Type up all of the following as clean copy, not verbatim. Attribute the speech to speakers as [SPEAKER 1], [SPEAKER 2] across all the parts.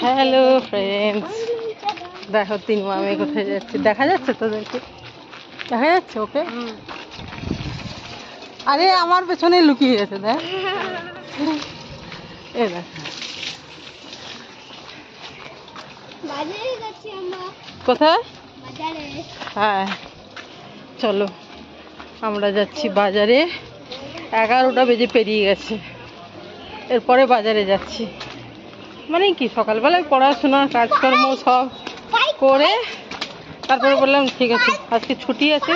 [SPEAKER 1] Hello friends, দেখো তিন মামে কোথায় যাচ্ছে, দেখা যাচ্ছে তোদেরকে? দেখা যাচ্ছে ওকে? আরে আমার পেছনে লুকিয়ে গেছে, দেখ। এ দেখ, কোথায়? হ্যাঁ চলো, আমরা যাচ্ছি বাজারে। 11টা বেজে পেরিয়ে গেছে, এরপরে বাজারে যাচ্ছি। মানে কি, সকালবেলায় পড়াশোনার কাজকর্ম সব করে তারপরে বললাম ঠিক আছে আজকে ছুটি আছে,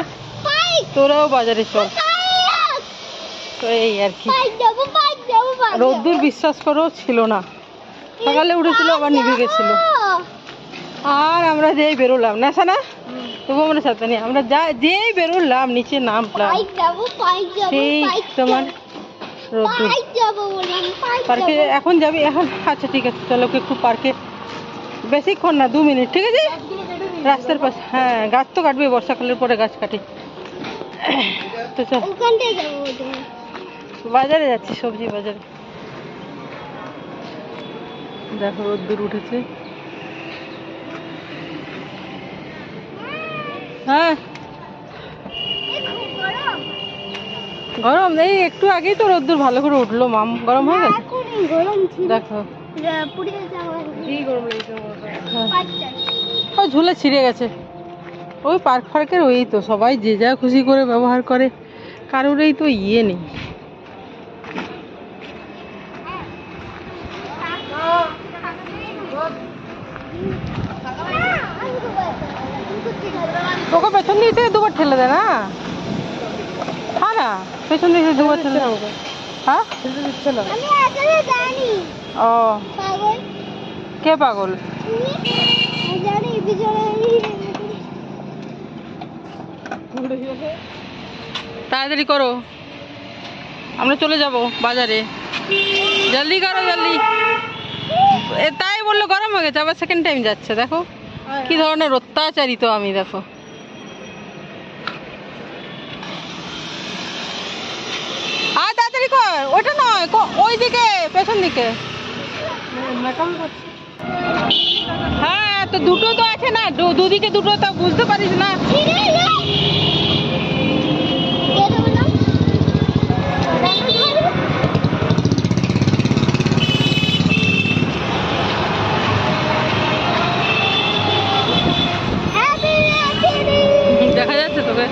[SPEAKER 1] তোরাও বাজারে চল। তো এই আর কি। রোদ্দুর বিশ্বাস করো ছিল না, সকালে উঠেছিল আবার নিভে গেছিল। আর আমরা যেই বেরোলাম না সানা, তবু আমরা সাথে নিয়ে আমরা যেই বেরোলাম নিচে নামলাম, সেই তোমার রোদ্দুর। পার্কে এখন যাবি? এখন আচ্ছা ঠিক আছে, চলো একটু পার্কে, বেশিক্ষণ না, 2 মিনিট, ঠিক আছে? রাস্তার পাশে, হ্যাঁ গাছ তো কাটবে, বর্ষাকালের পরে গাছ কাটে। তো চল, বাজারে যাচ্ছি, সবজি বাজারে। দেখো রোদ্দুর উঠেছে। হ্যাঁ গরম নেই, একটু আগেই তো রোদ্দুর ভালো করে উঠলো, মাম গরম হয়ে গেছে। দেখো ও ঝুলে ছিঁড়ে গেছে। ওই পার্ক ফার্কের ওই তো সবাই যে যা খুশি করে ব্যবহার করে, কারোর এই তো ইয়ে নেই। ওকে পেছন দিয়ে থেকে 2বার ঠেলে দেয় না? হ্যাঁ না, পেছন দিয়ে 2বার ঠেলে দেয়। হ্যাঁ ও, কে পাগল? তাড়াতাড়ি করো, আমরা চলে যাব বাজারে। জলদি করো জলদি। তাই বললো গরম হয়ে গেছে, আবার সেকেন্ড টাইম যাচ্ছে। দেখো কি ধরনের অত্যাচারী তো আমি, দেখো। আর তাড়াতাড়ি কর, ওটা নয়, ওই দিকে, পেছন দিকে। হ্যাঁ তো দুটো তো আছে না, দুদিকে দুটো, তা বুঝতে পারিস না? দেখা যাচ্ছে তোকে?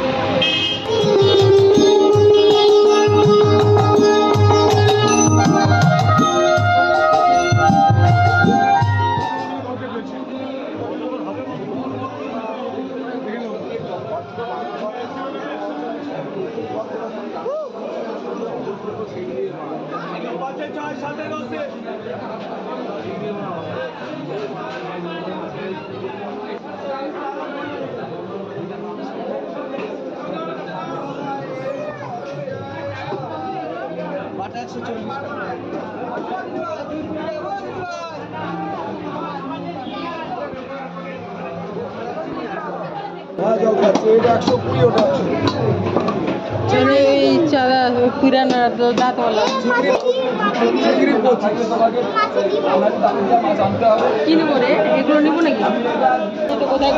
[SPEAKER 1] চাঁদা কিরানা দাঁতওয়ালা কি নেবো রে? এগুলো নেবো নাকি? কোথায়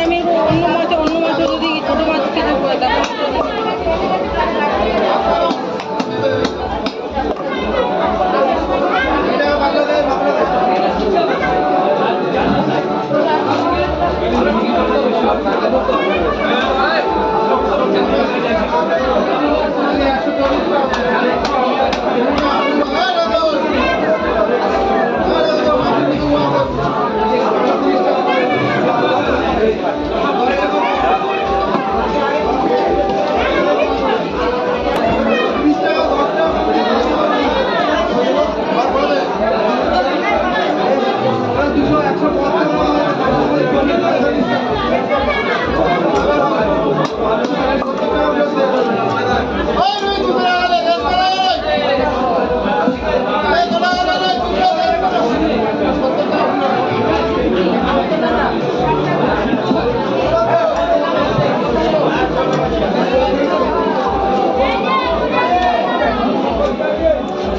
[SPEAKER 1] আমি অন্য মাছ যদি ছোট মাছ কিছু করে দাও।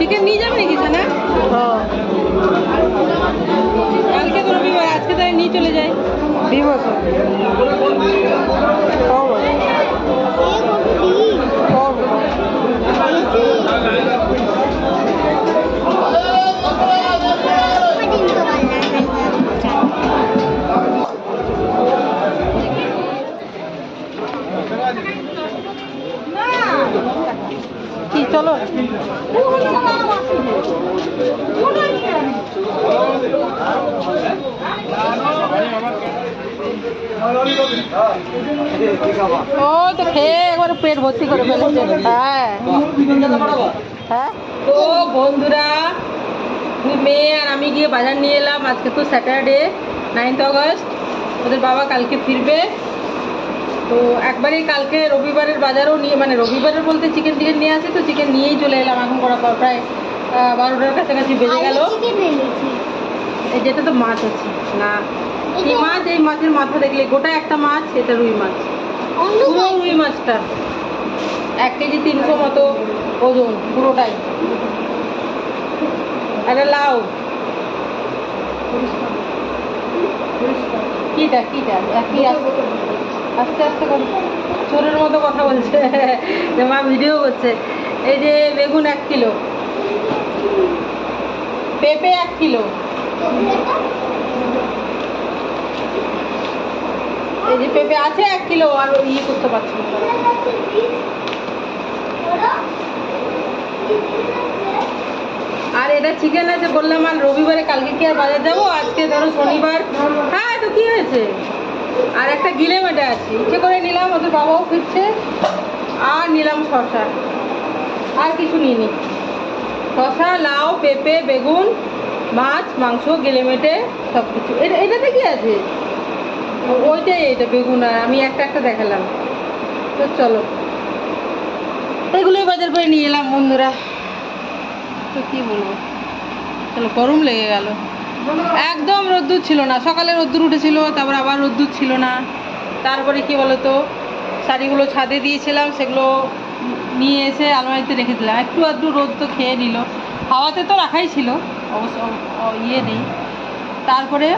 [SPEAKER 1] চিকেন নিয়ে যাবে নাকি না? কালকে তো রবিবার, আজকে তাই নিয়ে চলে যাই। কি চলো ও তো খেয়ে একবার পেট ভর্তি করে ফেলেছে। হ্যাঁ হ্যাঁ। তো বন্ধুরা, মেয়ে আর আমি গিয়ে বাজার নিয়ে এলাম। আজকে তো স্যাটারডে 9th অগস্ট, ওদের বাবা কালকে ফিরবে। তো একবারই কালকে রবিবারের বাজারও নিয়ে, মানে রবিবারের বলতে চিকেন নিয়ে আসি, তো চিকেন নিয়েই চলে এলাম। এখন প্রায় 12টার কাছাকাছি বেজে গেল। এই যেটা তো মাছ আছে না, এই মাছ, এই মাছের মাথা দেখলে গোটা একটা মাছ, এটা রুই মাছ, পুরো রুই মাছটা 1 কেজি 300 মতো ওজন পুরোটাই। একটা লাউ, কিটা আস্তে আস্তে চোরের মতো কথা বলছে যে মা ভিডিও করছে। এই যে বেগুন 1 কিলো, পেঁপে 1 কিলো, এই যে পেঁপে আছে 1 কিলো, আর ইয়ে করতে পারছি না। আর এটা চিকেন আছে বললাম, আর রবিবারে কালকে কি আর বাজার যাবো, আজকে ধরো শনিবার। হ্যাঁ তো কি হয়েছে, আর একটা গিলে মেটে আছে, ইচ্ছে করে নিলাম, ওদের বাবাও ফিরছে। আর নিলাম শসা, আর কিছু নিইনি। শসা, লাউ, পেঁপে, বেগুন, মাছ, মাংস, গিলে মেটে সব কিছু। এটাতে কি আছে? ওইটাই, এটা বেগুন, আর আমি একটা দেখালাম। তো চলো এগুলোই বাজার করে নিয়ে এলাম বন্ধুরা। তো কি বলবো, চলো, গরম লেগে গেল। একদম রোদ্দুর ছিল না, সকালে রোদ্দুর উঠেছিল, তারপর আবার রোদ্দুর ছিল না। তারপরে কি বলতো, শাড়িগুলো ছাদে দিয়েছিলাম, সেগুলো নিয়ে এসে আলমারিতে রেখে দিলাম। একটু আধটু রোদ তো খেয়ে নিল, হাওয়াতে তো রাখাই ছিল অবশ্য, ইয়ে নেই। তারপরে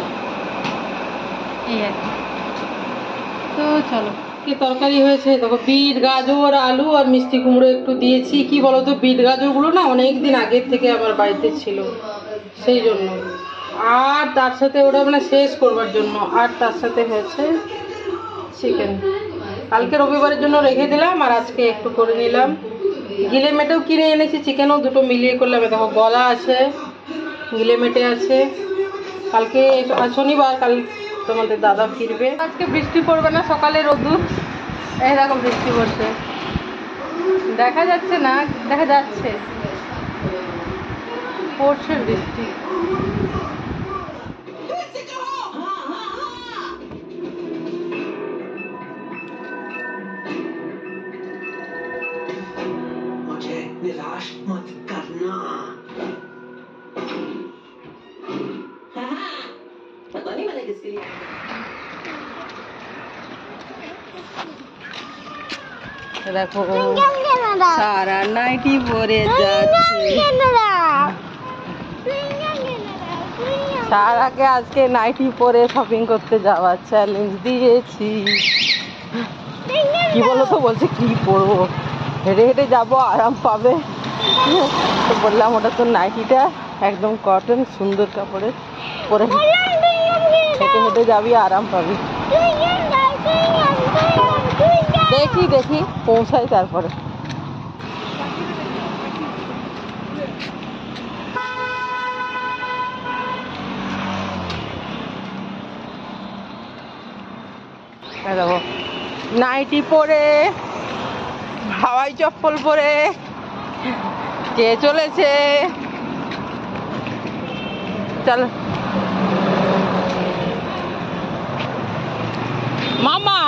[SPEAKER 1] এই আর কি। তো চলো, কি তরকারি হয়েছে দেখো, বিট, গাজর, আলু আর মিষ্টি কুমড়ো একটু দিয়েছি। কি বলতো, বিট গাজরগুলো না অনেক দিন আগের থেকে আমার বাড়িতে ছিল, সেই জন্য। আর তার সাথে ওটা মানে শেষ করবার জন্য, আর তার সাথে হয়েছে চিকেন। কালকে রবিবারের জন্য রেখে দিলাম, আর আজকে একটু করে নিলাম। গিলে মেটেও কিনে এনেছি, চিকেনও দুটো মিলিয়ে করলাম। দেখো গলা আছে, গিলে মেটে আছে। কালকে শনিবার, কাল তোমাদের দাদা ফিরবে। আজকে বৃষ্টি পড়বে না, সকালে রোদ্দুর। এই দেখো বৃষ্টি পড়ছে, দেখা যাচ্ছে না, দেখা যাচ্ছে পড়ছে বৃষ্টি।
[SPEAKER 2] निराश मत करना। पता नहीं मैंने किसके लिए।
[SPEAKER 1] দেখো সারা নাইটি পরে যাচ্ছে। সারাকে আজকে নাইটি পরে শপিং করতে যাওয়ার চ্যালেঞ্জ দিয়েছি। কি বলো তো, বলছে কি পরবো, হেঁটে হেঁটে যাবো, আরাম পাবে। তো বললাম ওটা তো নাইটিটা একদম কটন সুন্দর কাপড়ের, পরে হেঁটে হেঁটে যাবি, আরাম পাবি। দেখি পৌঁছাই তারপরে। দেখো নাইটি পরে, হাওয়াই চপ্পল পরে কে চলেছে। চলো মামা,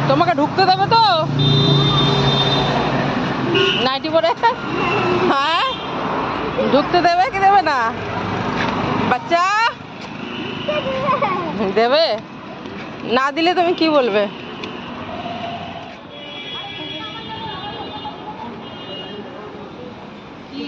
[SPEAKER 1] তোমাকে ঢুকতে দেবে তো নাইটি পরে? হ্যাঁ, ঢুকতে দেবে কি দেবে না? বাচ্চা দেবে, না দিলে তুমি কি বলবে? কি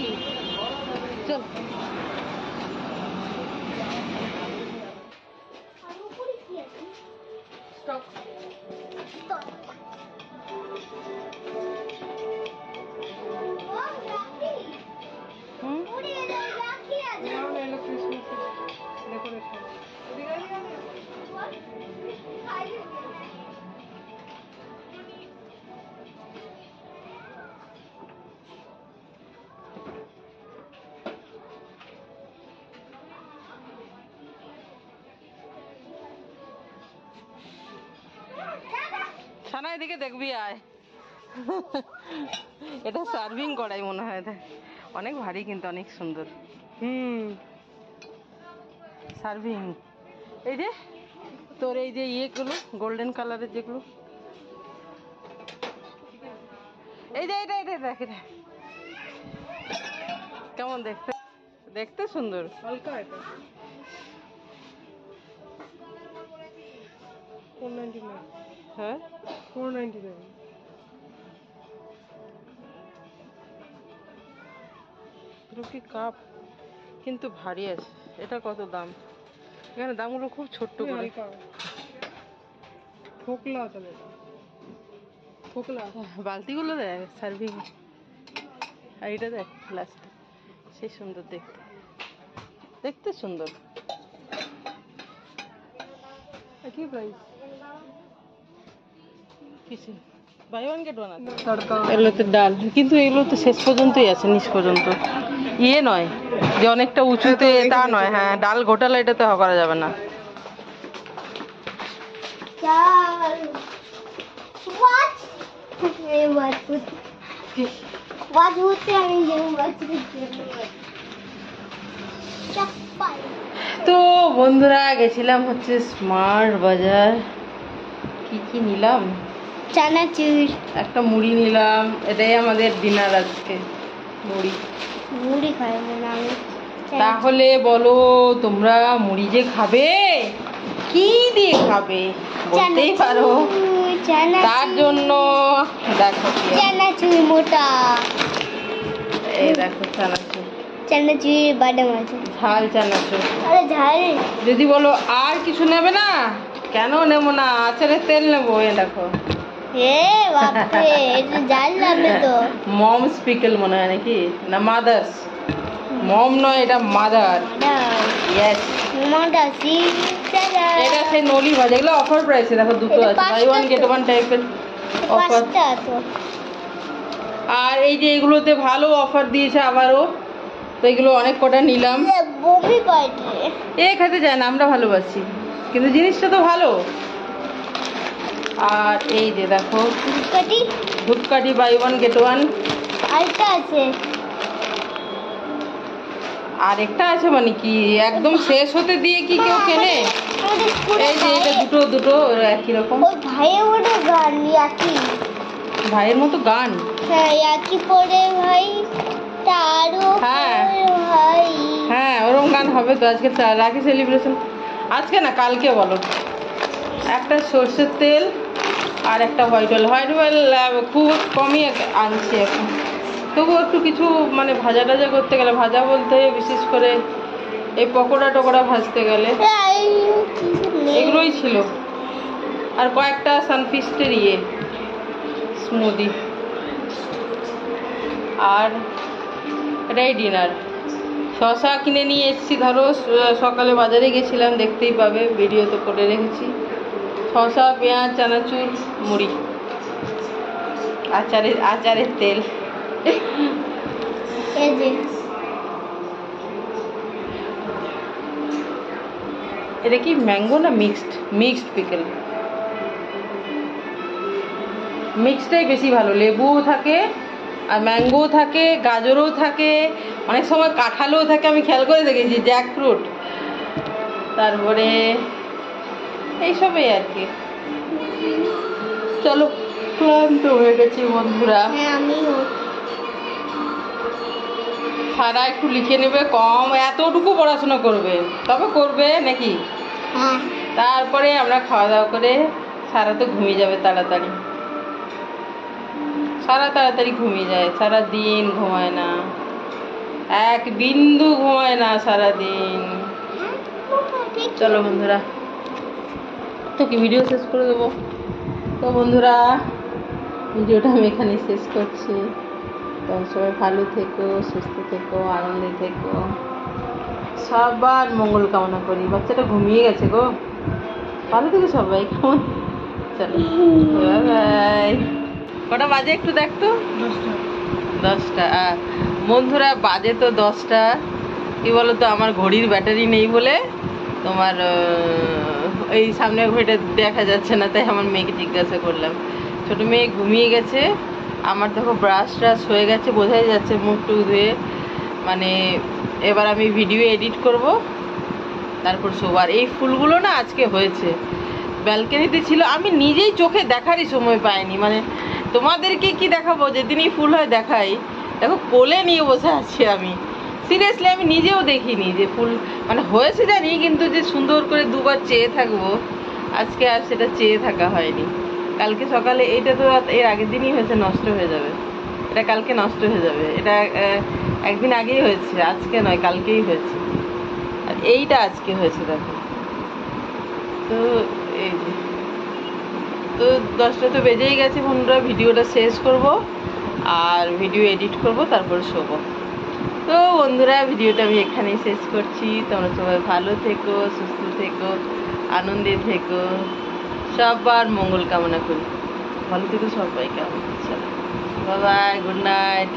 [SPEAKER 1] সানা এদিকে দেখবি আয়। এটা সার্ভিং করাই মনে হয়, দেখ অনেক ভারী কিন্তু অনেক সুন্দর। সার্ভিং এই যে তোর এই যে ইয়েগুলো গোল্ডেন কালারের যেগুলো, এই যে এটা এটা দেখ, এটা কেমন দেখতে, দেখতে সুন্দর। হালকা এটা 499। হ্যাঁ 499। কি কাপ কিন্তু ভারী আছে। এটা কত দাম? এখানে দামগুলো খুব ছোট্ট করে। ফোকলা তাহলে, ফোকলা বালতিগুলো দেখ সার্ভিং। আর এটা দেখ গ্লাস, সেই সুন্দর দেখতে, দেখতে সুন্দর। কি প্রাইস? কিছু বাই ওয়ান গেট ওয়ান আছে। এগুলোতে ডাল, কিন্তু এগুলো তো শেষ পর্যন্তই আছে, নিচ পর্যন্ত। ইয়ে নয় যে অনেকটা উঁচুতে, তা নয়। হ্যাঁ ডাল ঘোটালা এটাতে করা যাবে না। তো বন্ধুরা গেছিলাম হচ্ছে স্মার্ট বাজার। কি কি নিলাম? চানাচুর, একটা মুড়ি নিলাম। এটাই আমাদের ডিনার আজকে, মুড়ি। মুড়ি খাই না তাহলে বলো তোমরা, মুড়ি যে খাবে কি দিয়ে খাবে বলতেই পারো। তার জন্য দেখো চানাচুর মোটা, এই দেখো চানাচুর, চানাচুর বাদাম আছে, ঝাল চানাচুর। আরে ঝাল যদি বলো আর কিছু নেবে না, কেন নেবো না, আচারের তেল নেবো। এ দেখো, মমস পিকল মনে হয় নাকি, না মাদার্স। মম নয়, এটা মাদার। এটা সেই নলি ভাজা, এগুলো অফার প্রাইসে দেখো, দুটো আছে, বাই ওয়ান গেট ওয়ান টাইপের অফার। আর এই যে এগুলোতে ভালো অফার দিয়েছে আবারও, তো এগুলো অনেক কটা নিলাম। এ খেতে যায় না, আমরা ভালোবাসি, কিন্তু জিনিসটা তো ভালো। আর এই যে দেখো ধূপকাঠি বাই ওয়ান গেট ওয়ান। আরেকটা আছে, আরেকটা আছে মানে কি একদম শেষ হতে দিয়ে কি কেউ কেনে? এই যে এটা দুটো দুটো একই রকম। ভাইয়ের মতো গান, ভাইয়ের মতো গান, একই পরে ভাই তারও। হ্যাঁ হ্যাঁ ওরকম গান হবে তো। আজকে রাখি সেলিব্রেশন, আজকে না কালকে বলো। একটা সর্ষের তেল আর একটা হোয়াইট অয়েল। হোয়াইট অয়েল খুব কমই আনছি এখন, তবুও একটু কিছু মানে ভাজা টাজা করতে গেলে, ভাজা বলতে বিশেষ করে এই পকোড়া টকোড়া ভাজতে গেলে এগুলোই ছিল। আর কয়েকটা সানফিস্টের ইয়ে স্মুদি। আর এটাই ডিনার। শশা কিনে নিয়ে এসেছি, ধরো সকালে বাজারে গেছিলাম, দেখতেই পাবে, ভিডিও তো করে রেখেছি। শশা, পেঁয়াজ, চানাচুর, মুড়ি, আচারের তেল। এটা কি ম্যাঙ্গো না মিক্সড পিকল? মিক্সডটাই বেশি ভালো, লেবুও থাকে আর ম্যাঙ্গোও থাকে, গাজরও থাকে, অনেক সময় কাঁঠালও থাকে, আমি খেয়াল করে দেখেছি, জ্যাকফ্রুট, তারপরে এইসবই আর কি। চলো ক্লান্ত হয়ে গেছি বন্ধুরা। সারা একটু লিখে নেবে, কম এতটুকু পড়াশোনা করবে, তবে করবে নাকি। তারপরে আমরা খাওয়া দাওয়া করে সারা তো ঘুমিয়ে যাবে তাড়াতাড়ি। সারা তাড়াতাড়ি ঘুমিয়ে যায়, সারা দিন ঘুমায় না, এক বিন্দু ঘুমায় না সারাদিন। চলো বন্ধুরা, তো কি ভিডিও শেষ করে দেবো। তো বন্ধুরা ভিডিওটা আমি এখানে শেষ করছি। তো সবাই ভালো থেকো, সুস্থ থেকো, আনন্দে থেকো, সবার মঙ্গল কামনা করি। বাচ্চাটা ঘুমিয়ে গেছে গো, ভালো থেকো সবাই, কেমন? চলো বাই বাই। কটা বাজে একটু দেখতো? 10টা। বন্ধুরা বাজে তো 10টা। কি বলতো, আমার ঘড়ির ব্যাটারি নেই বলে তোমার এই সামনের ঘড়িটা দেখা যাচ্ছে না, তাই আমার মেয়েকে জিজ্ঞাসা করলাম। ছোটো মেয়ে ঘুমিয়ে গেছে। আমার দেখো ব্রাশ ট্রাশ হয়ে গেছে, বোঝাই যাচ্ছে মুখ টুক ধুয়ে। মানে এবার আমি ভিডিও এডিট করব, তারপর শোবো। আর এই ফুলগুলো না আজকে হয়েছে, ব্যালকনিতে ছিল, আমি নিজেই চোখে দেখারই সময় পাইনি। মানে তোমাদেরকে কি দেখাবো, যেদিনই ফুল হয় দেখাই। দেখো কোলে নিয়ে বসে আছি আমি, সিরিয়াসলি আমি নিজেও দেখিনি যে ফুল মানে হয়েছে জানি, কিন্তু যে সুন্দর করে দুবার চেয়ে থাকবো আজকে আর সেটা চেয়ে থাকা হয়নি। কালকে সকালে, এইটা তো এর আগের দিনই হয়েছে, নষ্ট হয়ে যাবে এটা, কালকে নষ্ট হয়ে যাবে এটা। একদিন আগেই হয়েছে, আজকে নয়, কালকেই হয়েছে। আর এইটা আজকে হয়েছে দেখো। তো এই যে, তো 10টা তো বেজেই গেছে বন্ধুরা, ভিডিওটা শেষ করব আর ভিডিও এডিট করব, তারপর শোবো। তো বন্ধুরা ভিডিওটা আমি এখানেই শেষ করছি। তোমরা সবাই ভালো থেকো, সুস্থ থেকো, আনন্দে থেকো, সবার মঙ্গল কামনা করি। ভালো থেকো সবাই, কেমন? চলো বাই বাই, গুড নাইট।